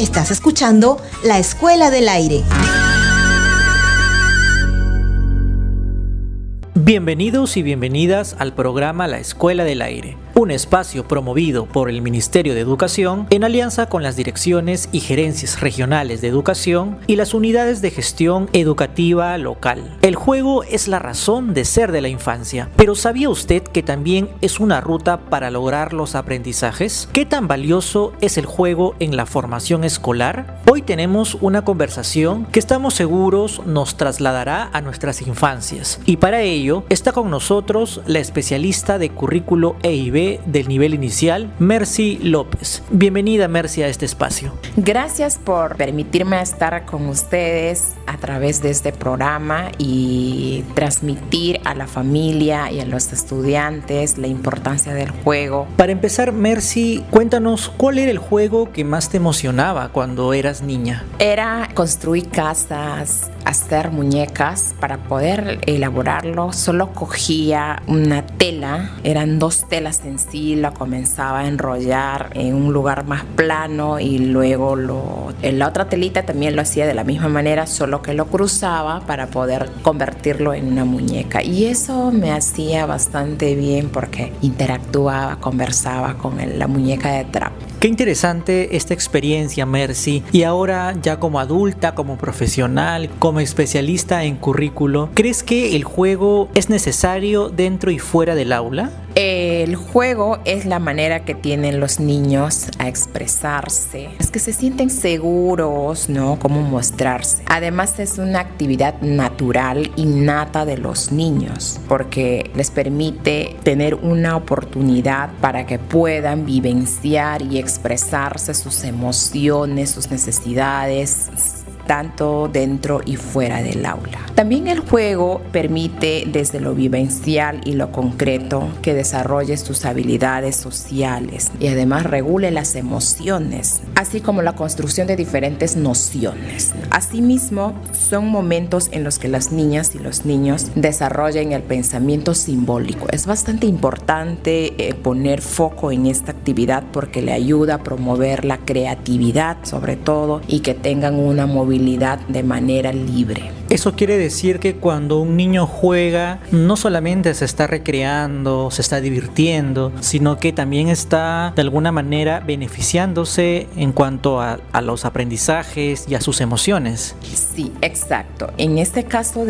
Estás escuchando La Escuela del Aire. Bienvenidos y bienvenidas al programa La Escuela del Aire, un espacio promovido por el Ministerio de Educación en alianza con las direcciones y gerencias regionales de educación y las unidades de gestión educativa local. El juego es la razón de ser de la infancia, pero ¿sabía usted que también es una ruta para lograr los aprendizajes? ¿Qué tan valioso es el juego en la formación escolar? Hoy tenemos una conversación que estamos seguros nos trasladará a nuestras infancias, y para ello está con nosotros la especialista de currículo EIB del nivel inicial, Mercy López. Bienvenida, Mercy, a este espacio. Gracias por permitirme estar con ustedes a través de este programa y transmitir a la familia y a los estudiantes la importancia del juego. Para empezar, Mercy, cuéntanos cuál era el juego que más te emocionaba cuando eras niña. Era construir casas, hacer muñecas. Para poder elaborarlo, solo cogía una tela, eran 2 telas en sí, la comenzaba a enrollar en un lugar más plano y luego en la otra telita también lo hacía de la misma manera, solo que lo cruzaba para poder convertirlo en una muñeca. Y eso me hacía bastante bien porque interactuaba, conversaba con la muñeca de trapo. Qué interesante esta experiencia, Mercy. Y ahora, ya como adulta, como profesional, como especialista en currículo, ¿crees que el juego es necesario dentro y fuera del aula? El juego es la manera que tienen los niños a expresarse. Es que se sienten seguros, ¿no? Cómo mostrarse. Además, es una actividad natural, innata de los niños, porque les permite tener una oportunidad para que puedan vivenciar y expresarse sus emociones, sus necesidades, tanto dentro y fuera del aula. También el juego permite desde lo vivencial y lo concreto que desarrolles tus habilidades sociales y además regule las emociones, así como la construcción de diferentes nociones. Asimismo, son momentos en los que las niñas y los niños desarrollan el pensamiento simbólico. Es bastante importante poner foco en esta actividad porque le ayuda a promover la creatividad, sobre todo, y que tengan una movilidad de manera libre. Eso quiere decir que cuando un niño juega, no solamente se está recreando, se está divirtiendo, sino que también está de alguna manera beneficiándose en cuanto a los aprendizajes y a sus emociones. Sí, exacto. En este caso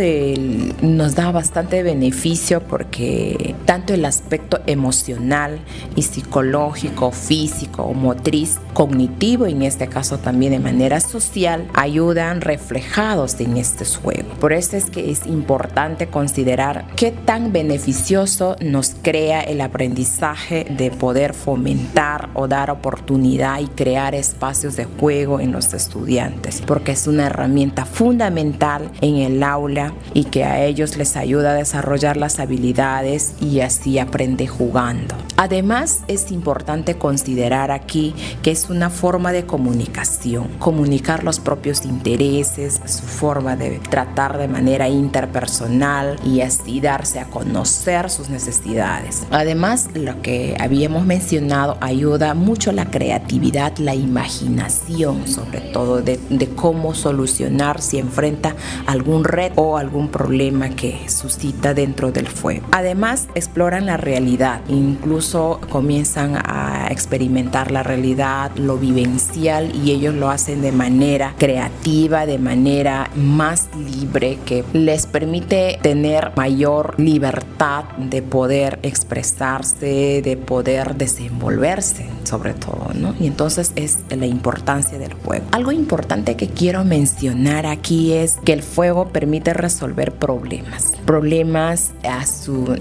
nos da bastante beneficio porque tanto el aspecto emocional y psicológico, físico o motriz, cognitivo en este caso también de manera social, ayudan reflejados en estos juegos. Por eso es que es importante considerar qué tan beneficioso nos crea el aprendizaje de poder fomentar o dar oportunidad y crear espacios de juego en los estudiantes, porque es una herramienta fundamental en el aula y que a ellos les ayuda a desarrollar las habilidades y así aprende jugando. Además, es importante considerar aquí que es una forma de comunicación, comunicar los propios intereses, su forma de tratar de manera interpersonal y así darse a conocer sus necesidades. Además, lo que habíamos mencionado ayuda mucho la creatividad, la imaginación, sobre todo de cómo solucionar si enfrenta algún reto o algún problema que suscita dentro del juego. Además, exploran la realidad, incluso comienzan a experimentar la realidad, lo vivencial, y ellos lo hacen de manera creativa, de manera más libre, que les permite tener mayor libertad de poder expresarse, de poder desenvolverse, sobre todo, ¿no? Y entonces es la importancia del juego. Algo importante que quiero mencionar aquí es que el juego permite resolver problemas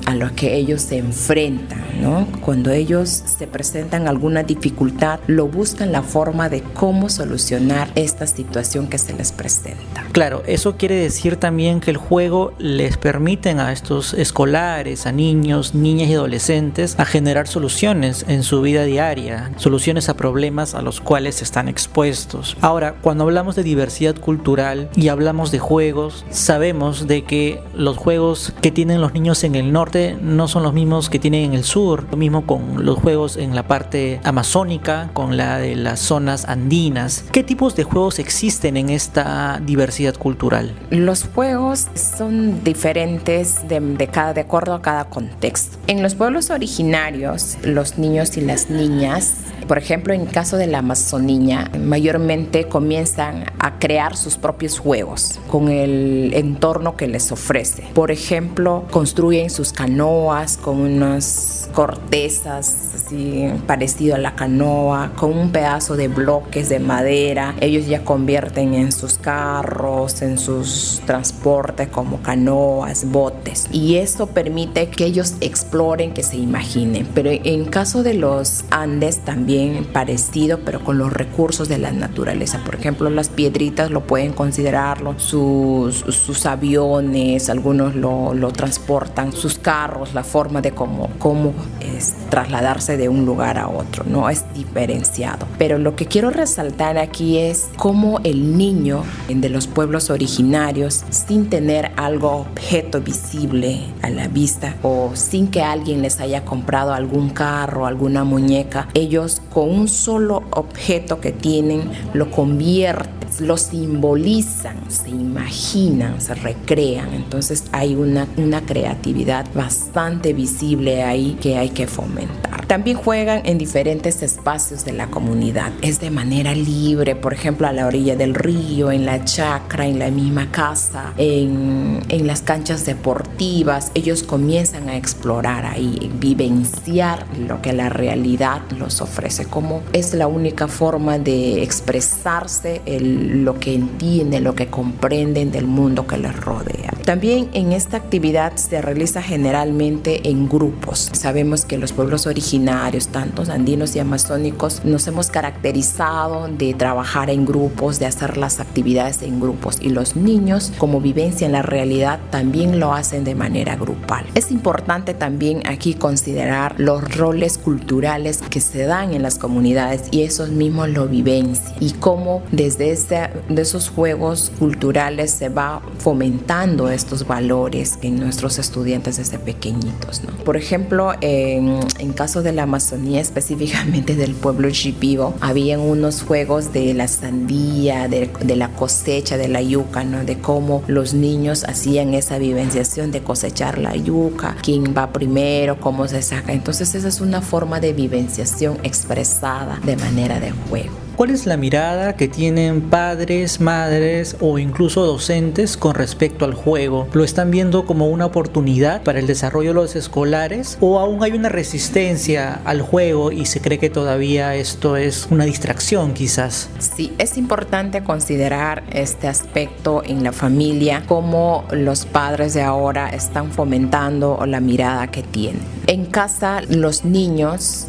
a los que ellos se enfrentan, ¿no? Cuando ellos se presentan alguna dificultad, buscan la forma de cómo solucionar esta situación que que se les presenta. Claro, eso quiere decir también que el juego les permiten a estos escolares, a niños, niñas y adolescentes a generar soluciones en su vida diaria, soluciones a problemas a los cuales están expuestos. Ahora, cuando hablamos de diversidad cultural y hablamos de juegos, sabemos de que los juegos que tienen los niños en el norte no son los mismos que tienen en el sur, lo mismo con los juegos en la parte amazónica, con la de las zonas andinas. ¿Qué tipos de juegos existen en esta diversidad cultural? Los juegos son diferentes de acuerdo a cada contexto. En los pueblos originarios, los niños y las niñas, por ejemplo, en el caso de la Amazonía, mayormente comienzan a crear sus propios juegos con el entorno que les ofrece. Por ejemplo, construyen sus canoas con unas cortezas así parecido a la canoa, con un pedazo de bloques de madera. Ellos ya convierten en sus carros, en sus transportes como canoas, botes. Y eso permite que ellos exploren, que se imaginen. Pero en caso de los Andes también parecido, pero con los recursos de la naturaleza. Por ejemplo, las piedritas lo pueden considerarlo, sus aviones, algunos lo transportan, sus carros, la forma de cómo es trasladarse de un lugar a otro, no es diferenciado. Pero lo que quiero resaltar aquí es cómo el niño de los pueblos originarios, sin tener algo objeto visible a la vista o sin que alguien les haya comprado algún carro, alguna muñeca, ellos con un solo objeto que tienen lo convierten, lo simbolizan, se imaginan, se recrean. Entonces hay una creatividad bastante visible ahí que hay que fomentar. También juegan en diferentes espacios de la comunidad, es de manera libre, por ejemplo a la orilla del río, en la chacra, en la misma casa, en las canchas deportivas. Ellos comienzan a explorar ahí, vivenciar lo que la realidad los ofrece, como es la única forma de expresarse lo que entienden, lo que comprenden del mundo que les rodea. También en esta actividad se realiza generalmente en grupos. Sabemos que los pueblos originarios, tanto andinos y amazónicos, nos hemos caracterizado de trabajar en grupos, de hacer las actividades en grupos, y los niños, como vivencia en la realidad, también lo hacen de manera grupal. Es importante también aquí considerar los roles culturales que se dan en las comunidades y esos mismos lo vivencian, y cómo desde de esos juegos culturales se va fomentando estos valores en nuestros estudiantes desde pequeñitos, ¿no? Por ejemplo, en caso de la Amazonía, específicamente del pueblo Shipibo, habían unos juegos de la sandía, de la cosecha de la yuca, ¿no? De cómo los niños hacían esa vivenciación de cosechar la yuca, quién va primero, cómo se saca. Entonces esa es una forma de vivenciación expresada de manera de juego. ¿Cuál es la mirada que tienen padres, madres o incluso docentes con respecto al juego? ¿Lo están viendo como una oportunidad para el desarrollo de los escolares o aún hay una resistencia al juego y se cree que todavía esto es una distracción quizás? Sí, es importante considerar este aspecto en la familia, cómo los padres de ahora están fomentando la mirada que tienen. En casa, los niños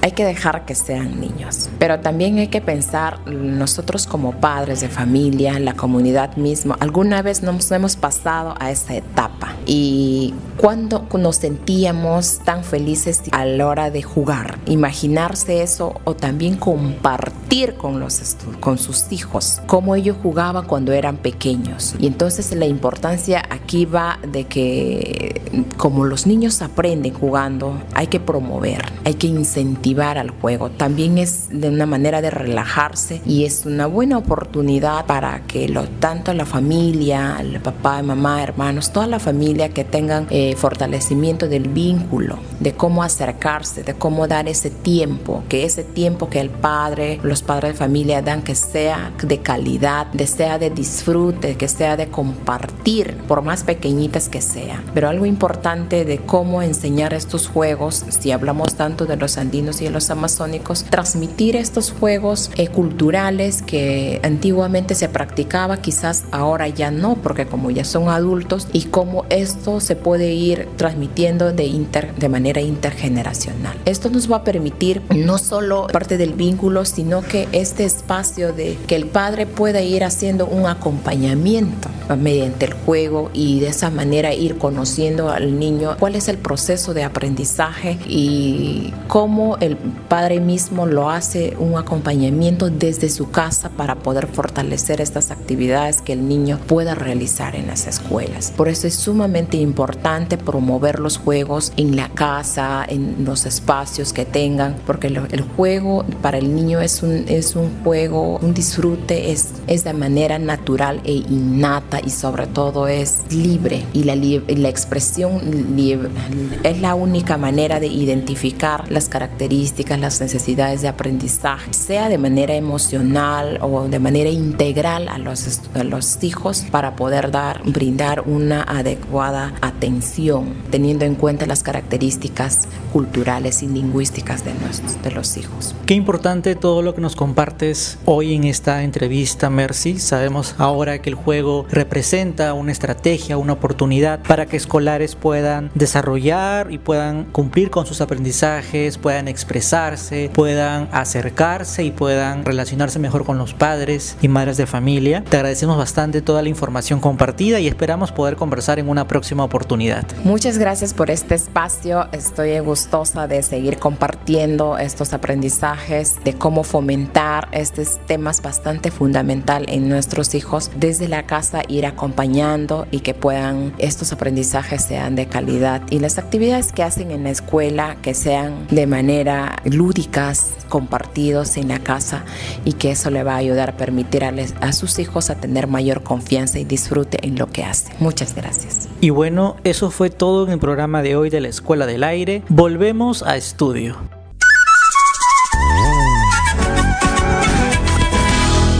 hay que dejar que sean niños, pero también hay que pensar nosotros como padres de familia, la comunidad misma, alguna vez nos hemos pasado a esa etapa y cuando nos sentíamos tan felices a la hora de jugar, imaginarse eso o también compartir con sus hijos, cómo ellos jugaban cuando eran pequeños. Y entonces la importancia aquí va de que como los niños aprenden jugando, hay que promover, hay que incentivar al juego. También es de una manera de relajarse y es una buena oportunidad para que tanto la familia, el papá, mamá, hermanos, toda la familia que tengan fortalecimiento del vínculo, de cómo acercarse, de cómo dar ese tiempo que los padres de familia dan, que sea de calidad, que sea de disfrute, que sea de compartir, por más pequeñitas que sean. Pero algo importante de cómo enseñar estos juegos, si hablamos tanto de los andinos y de los amazónicos, transmitir estos juegos culturales que antiguamente se practicaba, quizás ahora ya no, porque como ya son adultos, y cómo esto se puede ir transmitiendo de manera intergeneracional. Esto nos va a permitir no solo parte del vínculo, sino que este espacio de que el padre pueda ir haciendo un acompañamiento mediante el juego y de esa manera ir conociendo al niño cuál es el proceso de aprendizaje y cómo el padre mismo lo hace un acompañamiento desde su casa para poder fortalecer estas actividades que el niño pueda realizar en las escuelas. Por eso es sumamente importante promover los juegos en la casa, en los espacios que tengan, porque el juego para el niño es un juego, un disfrute, es de manera natural e innata y sobre todo es libre, y la expresión libre es la única manera de identificar las características, las necesidades de aprendizaje, sea de manera emocional o de manera integral a los hijos, para poder brindar una adecuada atención, teniendo en cuenta las características culturales y lingüísticas de los hijos. Qué importante todo lo que nos compartes hoy en esta entrevista, Mercy. Sabemos ahora que el juego representa una estrategia, una oportunidad para que escolares puedan desarrollar y puedan cumplir con sus aprendizajes, puedan expresarse, puedan acercarse y puedan relacionarse mejor con los padres y madres de familia. Te agradecemos bastante toda la información compartida y esperamos poder conversar en una próxima oportunidad. Muchas gracias por este espacio. Estoy gustosa de seguir compartiendo estos aprendizajes, de cómo fomentar estos temas bastante fundamental en nuestros hijos desde la casa, ir acompañando y que puedan estos aprendizajes sean de calidad, y las actividades que hacen en la escuela que sean de manera lúdicas, compartidos en la casa, y que eso le va a ayudar a permitir a sus hijos a tener mayor confianza y disfrute en lo que hacen. Muchas gracias. Y bueno, eso fue todo en el programa de hoy de la Escuela del Aire. Volvemos a estudio.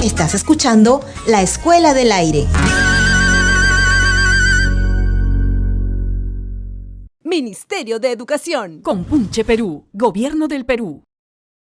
Estás escuchando La Escuela del Aire. Ministerio de Educación. Compunche Perú, Gobierno del Perú.